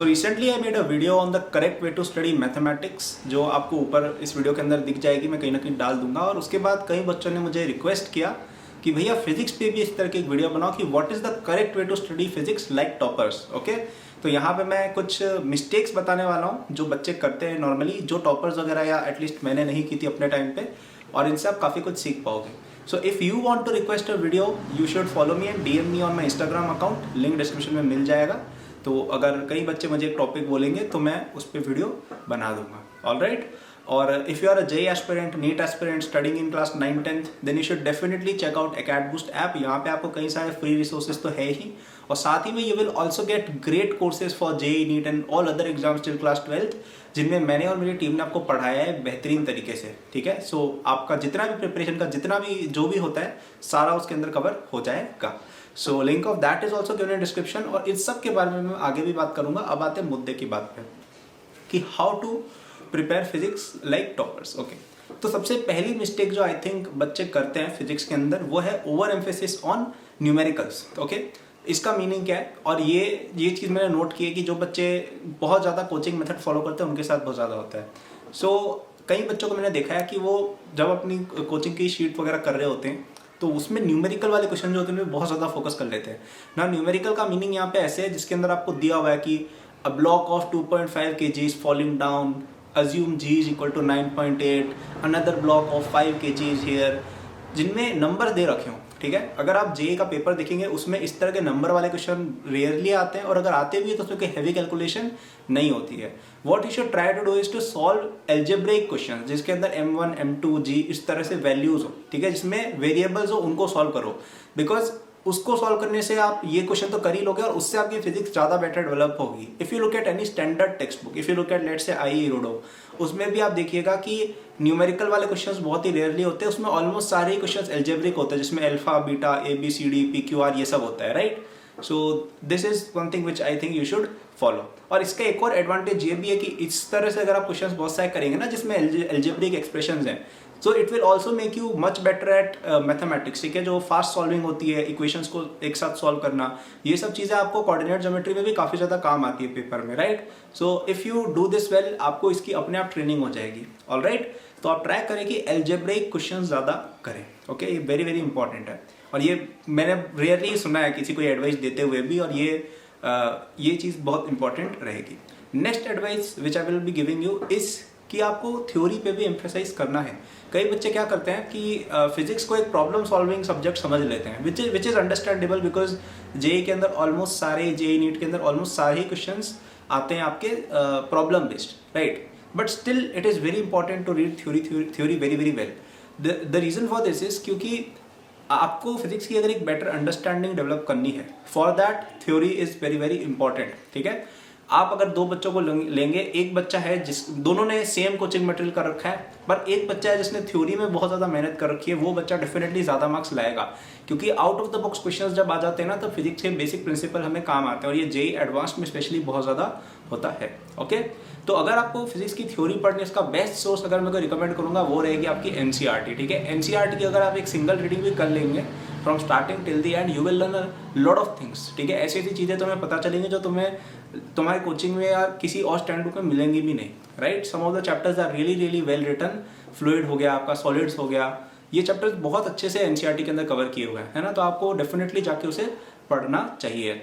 तो recently I made a video on the correct way to study mathematics, जो आपको ऊपर इस वीडियो के अंदर दिख जाएगी, मैं कहीं ना कहीं डाल दूंगा। और उसके बाद कई बच्चों ने मुझे रिक्वेस्ट किया कि भैया फिजिक्स पे भी इस तरह की एक वीडियो बनाओ कि what is the correct way to study physics like toppers. Okay, तो यहाँ पे मैं कुछ मिस्टेक्स बताने वाला हूँ जो बच्चे करते हैं नॉर्मली, जो टॉपर्स वगैरह या एटलीस्ट मैंने नहीं की थी अपने टाइम पे, और इनसे आप काफ़ी कुछ सीख पाओगे। So if you want to request a video you should follow me and DM me on my Instagram account, link description में मिल जाएगा। तो अगर कई बच्चे मुझे एक टॉपिक बोलेंगे तो मैं उस पर वीडियो बना दूंगा। All right. और if you are a JEE aspirant, NEET aspirant studying in class 9-10 then you should definitely check out AcadBoost app. यहाँ पे आपको कई सारे फ्री रिसोर्सेज तो है ही, और साथ ही में you will also get great courses for JEE, neat and all other exams till class 12th, जिनमें मैंने और मेरी टीम ने आपको पढ़ाया है बेहतरीन तरीके से। ठीक है, सो आपका जितना भी प्रिपरेशन का जितना भी जो भी होता है सारा उसके अंदर कवर हो जाएगा। So link of that is also given in description. और इस सब के बारे में मैं आगे भी बात करूंगा। अब आते हैं मुद्दे की बात पे कि how to prepare physics like toppers. Okay, तो सबसे पहली मिस्टेक जो आई थिंक बच्चे करते हैं फिजिक्स के अंदर वो है over emphasis on numericals. Okay, इसका मीनिंग क्या है, और ये चीज़ मैंने नोट की है कि जो बच्चे बहुत ज़्यादा कोचिंग मेथड फॉलो करते हैं उनके साथ बहुत ज़्यादा होता है। सो कई बच्चों को मैंने देखा है कि वो जब अपनी कोचिंग की शीट वगैरह कर रहे होते हैं तो उसमें न्यूमेरिकल वाले क्वेश्चन जो होते हैं बहुत ज़्यादा फोकस कर लेते हैं ना। न्यूमेरिकल का मीनिंग यहाँ पे ऐसे है जिसके अंदर आपको दिया हुआ है कि a block of 2.5 kg is falling down, assume g is equal to 9.8, another block of 5 kg is here, जिनमें नंबर दे रखे हों। ठीक है, अगर आप JEE का पेपर देखेंगे उसमें इस तरह के नंबर वाले क्वेश्चन रेयरली आते हैं, और अगर आते भी है तो उसमें कोई हैवी कैलकुलेशन नहीं होती है। What you should try to do is to solve algebraic question जिसके अंदर M1 M2 G इस तरह से वैल्यूज हो। ठीक है, जिसमें वेरिएबल्स हो उनको सॉल्व करो, बिकॉज उसको सॉल्व करने से आप ये क्वेश्चन तो कर ही लोगे और उससे आपकी फिजिक्स ज़्यादा बेटर डेवलप होगी। If you look at any standard text book, if you look at let's say IE रोडो, उसमें भी आप देखिएगा कि न्यूमेरिकल वाले क्वेश्चंस बहुत ही रेयरली होते हैं। उसमें ऑलमोस्ट सारे ही क्वेश्चंस एल्जेब्रिक होते हैं जिसमें अल्फा बीटा ABCD PQR ये सब होता है। Right, so this is one thing which I think you should follow. और इसका एक और एडवांटेज ये भी है कि इस तरह से अगर आप क्वेश्चंस बहुत सारे करेंगे ना जिसमें एल्जेब्रिक एक्सप्रेशंस हैं, so it will also make you much better at mathematics. ठीक है, जो फास्ट सॉल्विंग होती है, इक्वेशंस को एक साथ सॉल्व करना, ये सब चीज़ें आपको कोऑर्डिनेट ज्योमेट्री में भी काफ़ी ज़्यादा काम आती है पेपर में। Right, so if you do this well आपको इसकी अपने आप ट्रेनिंग हो जाएगी। ऑल राइट, तो आप ट्राई करें कि एल्जेब्रिक क्वेश्चन ज़्यादा करें। ओके, ये वेरी वेरी इंपॉर्टेंट है, और ये मैंने रेयरली सुना है किसी को एडवाइस देते हुए भी, और ये चीज़ बहुत इंपॉर्टेंट रहेगी। Next advice which I will be giving you is कि आपको थ्योरी पे भी एम्फेसाइज करना है। कई बच्चे क्या करते हैं कि फिजिक्स को एक प्रॉब्लम सॉल्विंग सब्जेक्ट समझ लेते हैं, which is understandable, because JEE के अंदर ऑलमोस्ट सारे, JEE नीट के अंदर ऑलमोस्ट सारे ही क्वेश्चंस आते हैं आपके problem based. Right, but still it is very important to read theory very very well. The reason for this is क्योंकि आपको फिजिक्स की अगर एक बेटर अंडरस्टैंडिंग डेवलप करनी है, for that theory is very very important. ठीक है, आप अगर दो बच्चों को लेंगे, एक बच्चा है जिस दोनों ने सेम कोचिंग मटेरियल कर रखा है, पर एक बच्चा है जिसने थ्योरी में बहुत ज़्यादा मेहनत कर रखी है, वो बच्चा डेफिनेटली ज़्यादा मार्क्स लाएगा, क्योंकि out of the box questions जब आ जाते हैं ना तो फिजिक्स के बेसिक प्रिंसिपल हमें काम आते हैं, और ये JEE एडवांस में स्पेशली बहुत ज़्यादा होता है। ओके, तो अगर आपको फिजिक्स की थ्योरी पढ़ने इसका बेस्ट सोर्स अगर मैं रिकमेंड करूंगा वो रहेगी आपकी NCERT। ठीक है, NCERT की अगर आप एक सिंगल रीडिंग भी कर लेंगे from starting till the end you will learn a lot of things. ठीक है, ऐसी ऐसी चीज़ें तुम्हें पता चलेंगी जो तुम्हें तुम्हारे कोचिंग में या किसी और स्टैंड बुक में मिलेंगी भी नहीं। Right, some of the chapters are really really well written. Fluid हो गया, आपका सॉलिड्स हो गया, ये चैप्टर्स बहुत अच्छे से NCERT के अंदर कवर किए हुए हैं, है ना, तो आपको डेफिनेटली जाके उसे पढ़ना चाहिए।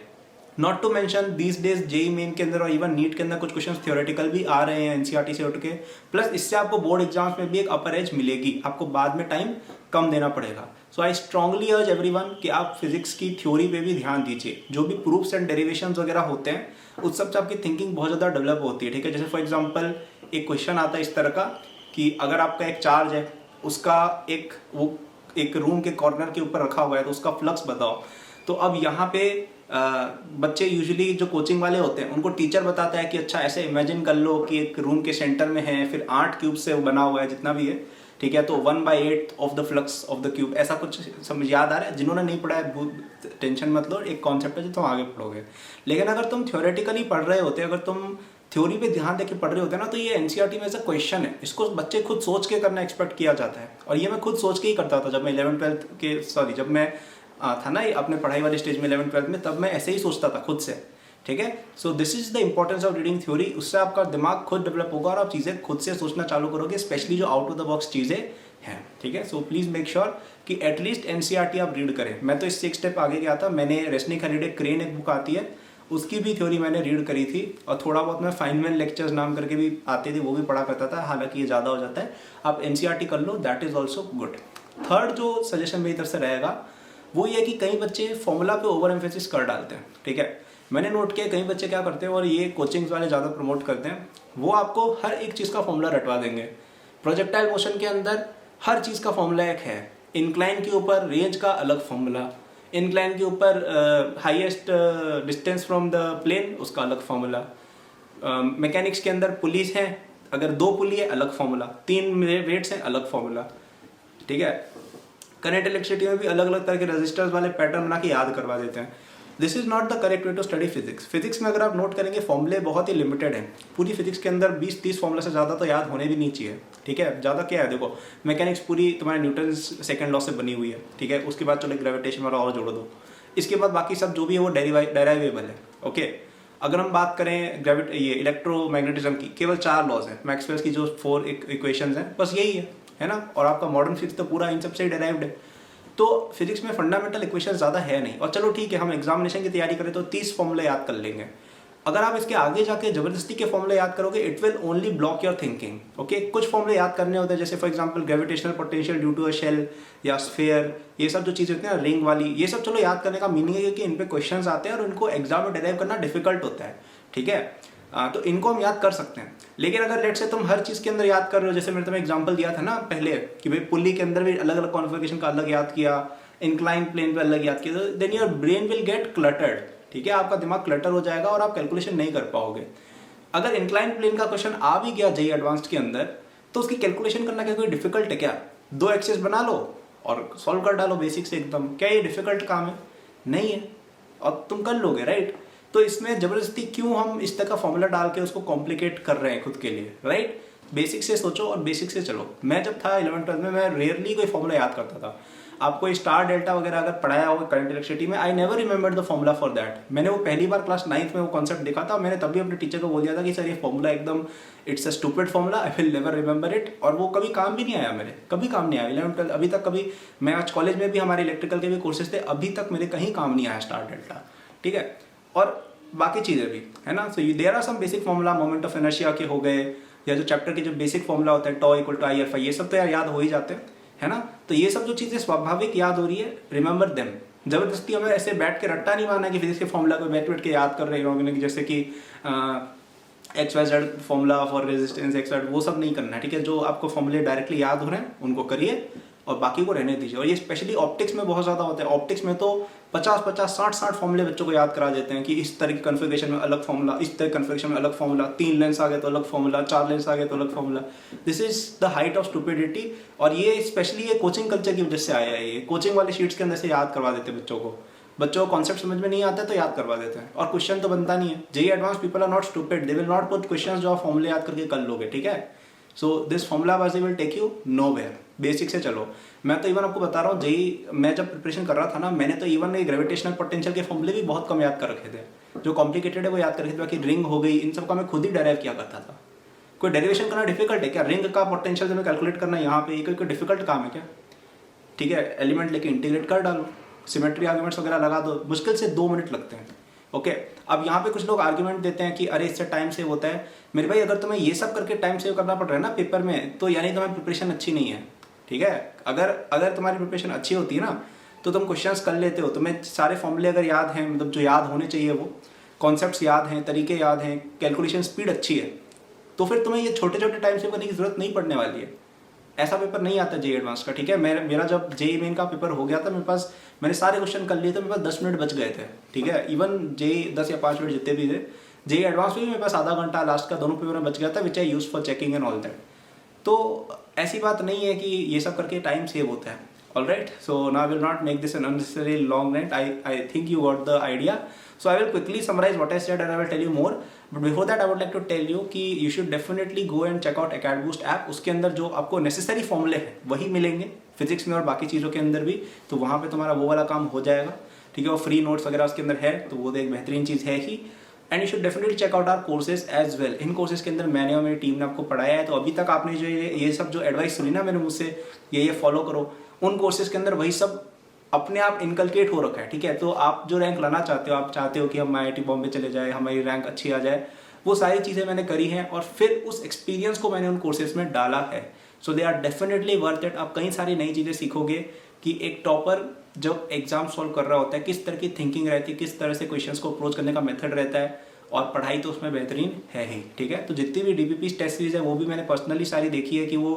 Not to mention these days JEE main के अंदर और इवन नीट के अंदर कुछ क्वेश्चन थ्योरेटिकल भी आ रहे हैं NCERT से उठ के, प्लस इससे आपको बोर्ड एग्जाम्स में भी एक अपर एज मिलेगी, आपको बाद में टाइम कम देना पड़ेगा। सो आई स्ट्रांगली अर्ज एवरीवन कि आप फिजिक्स की थ्योरी पे भी ध्यान दीजिए। जो भी प्रूफ्स एंड डेरिवेशंस वगैरह होते हैं उस सब से आपकी थिंकिंग बहुत ज़्यादा डेवलप होती है। ठीक है, जैसे फॉर एग्जाम्पल एक क्वेश्चन आता है इस तरह का कि अगर आपका एक चार्ज है, उसका एक रूम के कॉर्नर के ऊपर रखा हुआ है, तो उसका फ्लक्स बताओ। तो अब यहाँ पे बच्चे यूजुअली जो कोचिंग वाले होते हैं उनको टीचर बताता है कि अच्छा ऐसे इमेजिन कर लो कि एक रूम के सेंटर में है, फिर 8 क्यूब से बना हुआ है जितना भी है। ठीक है, तो 1/8 of the flux of the cube, ऐसा कुछ समझ याद आ रहा है? जिन्होंने नहीं पढ़ा है टेंशन मत लो, एक कॉन्सेप्ट है जो तुम आगे पढ़ोगे। लेकिन अगर तुम थ्योरेटिकली पढ़ रहे होते, अगर तुम थ्योरी पे ध्यान देके पढ़ रहे होते हैं ना, तो ये NCERT में ऐसा क्वेश्चन है, इसको बच्चे खुद सोच के करना एक्सपेक्ट किया जाता है। और ये मैं खुद सोच के ही करता था जब मैं 11th-12th के जब मैं था ना अपने पढ़ाई वाले स्टेज में 11th-12th में, तब मैं ऐसे ही सोचता था खुद से। ठीक है। So this is the importance of reading theory. उससे आपका दिमाग खुद डेवलप होगा और आप चीज़ें खुद से सोचना चालू करोगे, स्पेशली जो आउट ऑफ द बॉक्स चीज़ें हैं, ठीक है। सो प्लीज़ मेक श्योर कि एटलीस्ट एनसीईआरटी आप रीड करें। मैं तो इससे एक स्टेप आगे गया था, मैंने रेस्निक हॉलिडे क्रेन एक बुक आती है उसकी भी थ्योरी मैंने रीड करी थी, और थोड़ा बहुत मैं फाइनमैन लेक्चर्स नाम करके भी आते थे वो भी पढ़ा करता था, हालांकि ये ज़्यादा हो जाता है। आप एनसीईआरटी कर लो, that is also good. Third जो सजेशन मेरी तरफ से रहेगा वो ये कि कई बच्चे फॉर्मूला पे ओवर एम्फेसिस कर डालते हैं, ठीक है। मैंने नोट किया कई बच्चे क्या करते हैं, और ये कोचिंग्स वाले ज़्यादा प्रमोट करते हैं, वो आपको हर एक चीज़ का फॉर्मूला रटवा देंगे। प्रोजेक्टाइल मोशन के अंदर हर चीज़ का फॉर्मूला एक है, इंक्लाइन के ऊपर रेंज का अलग फॉर्मूला, इंक्लाइन के ऊपर highest distance from the plane उसका अलग फॉर्मूला, मैकेनिक्स के अंदर पुलिस हैं, अगर 2 पुली है अलग फॉर्मूला, 3 वेट्स हैं अलग फॉर्मूला, ठीक है। करंट इलेक्ट्रिसिटी में भी अलग अलग तरह के रजिस्टर्स वाले पैटर्न बना के याद करवा देते हैं। This is not the correct way to study physics. Physics में अगर आप नोट करेंगे फॉर्मूले बहुत ही लिमिटेड हैं, पूरी फिजिक्स के अंदर 20-30 फॉर्मूला से ज़्यादा तो याद होने भी नहीं चाहिए, ठीक है। ज़्यादा क्या है, देखो मैकेनिक्स पूरी तुम्हारे न्यूटन सेकंड लॉ से बनी हुई है, ठीक है। उसके बाद चलो ग्रेविटेशन वाला और जोड़ दो, इसके बाद बाकी सब जो भी है वो डेराइवेबल है, ओके। अगर हम बात करें ये इलेक्ट्रोमैग्नेटिज्म की, केवल 4 लॉज हैं, मैक्सवेल की जो 4 इक्वेशंस हैं, बस यही है ना। और आपका मॉडर्न फिजिक्स तो पूरा इन सबसे डेराइव्ड है। तो फिजिक्स में फंडामेंटल इक्वेशन ज़्यादा है नहीं, और चलो ठीक है हम एग्जामिनेशन की तैयारी करें तो 30 फॉर्मूले याद कर लेंगे। अगर आप इसके आगे जाके जबरदस्ती के फॉर्मूले याद करोगे it will only block your thinking, okay. कुछ फॉर्मूले याद करने होते हैं, जैसे for example gravitational potential due to a shell या स्फीयर, ये सब जो चीज़ें होती हैं ना, रिंग वाली, ये सब चलो याद करने का मीनिंग है क्योंकि इन पे क्वेश्चंस आते हैं और उनको एग्जाम में डिराइव करना डिफिकल्ट होता है, ठीक है। तो इनको हम याद कर सकते हैं। लेकिन अगर लेट से तुम हर चीज़ के अंदर याद कर रहे हो, जैसे मैंने तुम्हें एग्जाम्पल दिया था ना पहले कि भाई पुल्ली के अंदर भी अलग अलग कॉन्फ़िगरेशन का अलग याद किया, इंक्लाइन प्लेन पे अलग याद किया, तो then your brain will get cluttered, ठीक है। आपका दिमाग क्लटर हो जाएगा और आप कैलकुलेशन नहीं कर पाओगे। अगर इंक्लाइन प्लेन का क्वेश्चन आ भी गया जेईई एडवांस्ड के अंदर, तो उसकी कैलकुलेशन करना क्या कोई डिफिकल्ट है क्या? 2 एक्सेस बना लो और सॉल्व कर डालो बेसिक से एकदम। क्या ये डिफिकल्ट काम है? नहीं है, और तुम कर लोगे, राइट। तो इसमें जबरदस्ती क्यों हम इस तरह का फॉर्मूला डाल के उसको कॉम्प्लिकेट कर रहे हैं खुद के लिए, राइट। बेसिक से सोचो और बेसिक से चलो। मैं जब था 11th-12 में, मैं रेयरली कोई फॉर्मूला याद करता था। आपको स्टार डेल्टा वगैरह अगर पढ़ाया होगा करंट इलेक्ट्रिसिटी में, I never remember the formula for that. मैंने वो पहली बार क्लास 9th में वो कॉन्सेप्ट देखा था, मैंने तभी अपने टीचर को बोल दिया था कि सर ये फॉर्मूला एकदम it's a stupid formula, I will never remember it. और वो कभी काम भी नहीं आया, मेरे कभी काम नहीं आया 11th-12 अभी तक। कभी मैं आज कॉलेज में भी, हमारे इलेक्ट्रिकल के भी कोर्सेज थे, अभी तक मेरे कहीं काम नहीं आया स्टार डेल्टा, ठीक है। और बाकी चीज़ें भी है ना। So there are some basic formula, moment of inertia के हो गए, या जो चैप्टर के जो बेसिक फॉर्मूला होता है टॉ इक्वल टू आई अल्फा, ये सब तो यार याद हो ही जाते हैं, है ना। तो ये सब जो चीज़ें स्वाभाविक याद हो रही है, रिमेंबर देम। जबरदस्ती हमें ऐसे बैठ के रट्टा नहीं मारना कि फिजिक्स के फॉर्मूला को बैठ के याद कर रहे हो, जैसे कि XYZ formula for resistance XY, वो सब नहीं करना है, ठीक है। जो आपको फॉर्मूले डायरेक्टली याद हो रहे हैं उनको करिए और बाकी को रहने दीजिए। और ये स्पेशली ऑप्टिक्स में बहुत ज़्यादा होता है। ऑप्टिक्स में तो 50-50, 60-60 फॉर्मूले बच्चों को याद करा देते हैं कि इस तरह की कन्फिगरेशन में अलग फॉर्मूला, इस तरह कन्फिगरेशन में अलग फॉर्मूला, 3 लेंस आ गए तो अलग फॉर्मूला, 4 लेंस आ गए तो अलग formula. This is the height of stupidity. और ये स्पेशली ये कोचिंग कल्चर की वजह से आया है। ये कोचिंग वाले शीट्स के अंदर से याद करवा देते हैं बच्चों को कॉन्सेप्ट समझ में नहीं आता तो याद करवा देते हैं, और क्वेश्चन तो बनता नहीं है। JEE advance people are not stupid, they will not put questions जो आप फॉर्मूले याद करके कर लोगे, ठीक है। सो दिस फॉर्मूलाबाजी will take you nowhere. Basic से चलो। मैं तो इवन आपको बता रहा हूँ, जेईई मैं जब प्रिपरेशन कर रहा था ना, मैंने तो इवन ग्रेविटेशनल पोटेंशियल के फॉर्मूले भी बहुत कम याद कर रखे थे। जो कॉम्प्लिकेटेड है वो याद कर रखे थे, बाकी रिंग हो गई, इन सब का मैं खुद ही डेराइव किया करता था। कोई डेरिवेशन करना डिफिकल्ट है क्या? रिंग का पोटेंशियल में कैलकुलेट करना यहाँ पे कोई डिफिकल्ट काम है क्या? ठीक है, एलिमेंट लेके इंटीग्रेट कर डालो, सिमेट्री आर्ग्यूमेंट्स वगैरह लगा दो, मुश्किल से 2 मिनट लगते हैं, ओके। अब यहाँ पे कुछ लोग आर्ग्यूमेंट देते हैं कि अरे इससे टाइम सेव होता है। मेरे भाई, अगर तुम्हें ये सब करके टाइम सेव करना पड़ रहा है ना पेपर में, तो यानी तुम्हारी प्रिपरेशन अच्छी नहीं है, ठीक है। अगर तुम्हारी प्रिपरेशन अच्छी होती है ना, तो तुम क्वेश्चंस कर लेते हो, तुम्हें सारे फॉर्मूले अगर याद हैं, मतलब जो याद होने चाहिए वो कॉन्सेप्ट्स याद हैं, तरीके याद हैं, कैलकुलेशन स्पीड अच्छी है, तो फिर तुम्हें ये छोटे छोटे टाइम सेव करने की जरूरत नहीं पड़ने वाली है। ऐसा पेपर नहीं आता जेईई एडवांस का, ठीक है। मेरा जब जेईई मेन का पेपर हो गया था, मैंने सारे क्वेश्चन कर लिए थे, मेरे पास 10 मिनट बच गए थे, ठीक है। इवन जेईई 10 या 5 मिनट जितने भी थे, जेईई एडवांस में भी मेरे पास आधा घंटा लास्ट का दोनों पेपर में बच गया था, which I use for checking and all that. तो ऐसी बात नहीं है कि ये सब करके टाइम सेव होता है, alright. So now I will not make this an unnecessary long right. I think you got the idea. So I will quickly summarize what I said and I will tell you more. But before that I would like to tell you कि you should definitely go and check out AcadBoost app. उसके अंदर जो आपको necessary फॉर्मूले हैं वही मिलेंगे physics में और बाकी चीज़ों के अंदर भी, तो वहाँ पे तुम्हारा वो वाला काम हो जाएगा, ठीक है। और फ्री नोट्स वगैरह उसके अंदर है, तो वो तो एक बेहतरीन चीज़ है ही। And you should definitely check out our courses as well. इन कोर्सेज के अंदर मैंने और मेरी टीम ने आपको पढ़ाया है, तो अभी तक आपने जो ये सब जो एडवाइस सुनी ना मैंने मुझसे, ये फॉलो करो, उन कोर्सेज के अंदर वही सब अपने आप इनकलकेट हो रखा है, ठीक है। तो आप जो रैंक लाना चाहते हो, आप चाहते हो कि हम IIT बॉम्बे चले जाए, हमारी रैंक अच्छी आ जाए, वो सारी चीज़ें मैंने करी हैं और फिर उस एक्सपीरियंस को मैंने उन कोर्सेज में डाला है। So they are definitely worth it. आप कई सारी नई चीज़ें सीखोगे कि एक टॉपर जब एग्जाम सॉल्व कर रहा होता है किस तरह की थिंकिंग रहती है, किस तरह से क्वेश्चंस को अप्रोच करने का मेथड रहता है, और पढ़ाई तो उसमें बेहतरीन है ही, ठीक है। तो जितनी भी DPP टेस्ट सीरीज है वो भी मैंने पर्सनली सारी देखी है कि वो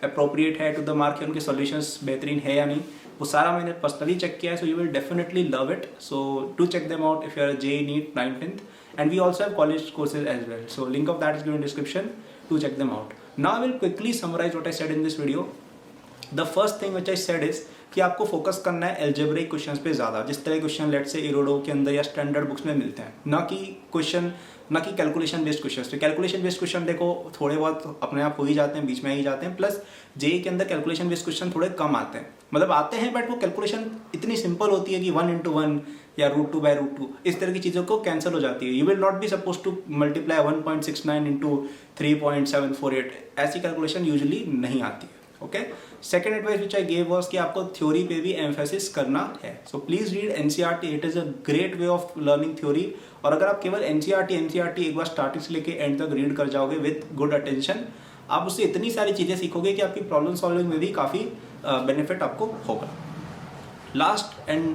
अप्रोप्रिएट है टू द मार्क, उनके सॉल्यूशंस बेहतरीन है या नहीं, वो सारा मैंने पर्सनली चेक किया है। So you will definitely love it. So do check them out if you are JEE NEET 9th 10th, and we also have college courses as well. So link of that is given in description to check them out. Now I will quickly summarize what I said in this video. The first thing which I said is कि आपको focus करना है algebraic questions पे ज़्यादा, जिस तरह question let से इरोडो के अंदर या स्टैंडर्ड बुक्स में मिलते हैं, ना कि कैलकुलेशन बेस्ड क्वेश्चन। तो कैलकुलेशन बेस्ड क्वेश्चन देखो थोड़े बहुत अपने आप हो ही जाते हैं, बीच में ही जाते हैं, प्लस JEE के अंदर कैलकुलेशन बेस्ड क्वेश्चन थोड़े कम आते हैं, मतलब आते हैं बट वो कैलकुलेशन इतनी सिंपल होती है कि 1 into 1 या √2/√2 इस तरह की चीज़ों को कैंसिल हो जाती है। You will not be suppose to multiply 1.69 into 3.748, ऐसी कैलकुलेशन यूजुअली नहीं आती है। Okay, second advice which I gave was कि आपको थ्योरी पे भी एम्फेसिस करना है। So please read NCERT, it is a great way of learning theory. और अगर आप केवल NCERT एक बार स्टार्टिंग से लेके एंड तक रीड कर जाओगे विद गुड अटेंशन, आप उससे इतनी सारी चीज़ें सीखोगे कि आपकी प्रॉब्लम सॉल्विंग में भी काफ़ी बेनिफिट आपको होगा। Last and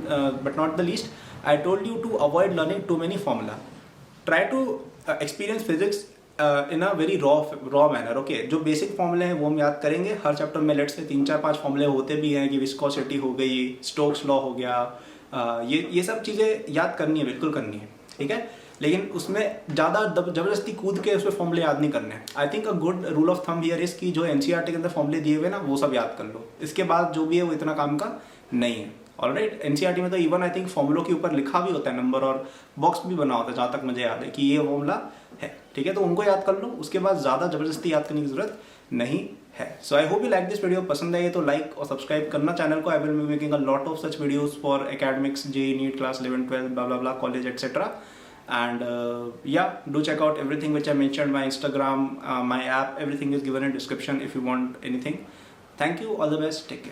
but not the least, I told you to avoid learning too many formula. Try to experience physics in a very raw manner. Okay, जो बेसिक फॉर्मूले हैं वो हम याद करेंगे हर चैप्टर में। लेट से 3-4-5 फॉर्मूले होते भी हैं कि विस्कोसिटी हो गई, स्टोक्स लॉ हो गया, ये सब चीज़ें याद करनी है, बिल्कुल करनी है, ठीक है। लेकिन उसमें ज़्यादा जबरदस्ती कूद के उसमें फॉर्मूले याद नहीं करने हैं। I think a good rule of thumb here is कि जो NCERT के अंदर फॉर्मूले दिए हुए ना वो सब याद कर लो, इसके बाद जो भी है वो इतना काम का नहीं है। ऑलराइट, NCERT में तो इवन आई थिंक फॉर्मूलों के ऊपर लिखा भी होता है नंबर, और बॉक्स भी बना होता है जहाँ तक मुझे याद है कि ये फॉर्मूला है, ठीक है। तो उनको याद कर लो, उसके बाद ज़्यादा जबरदस्ती याद करने की जरूरत नहीं है। So I hope you like this video. पसंद आए तो लाइक और सब्सक्राइब करना चैनल को। I will be making a lot of such videos for academics, JEE NEET, class 11, 12, blah blah blah, college, etc. And yeah, do check out everything which I mentioned, my Instagram, my app, everything is given in description if you want anything. Thank you, all the best, take care.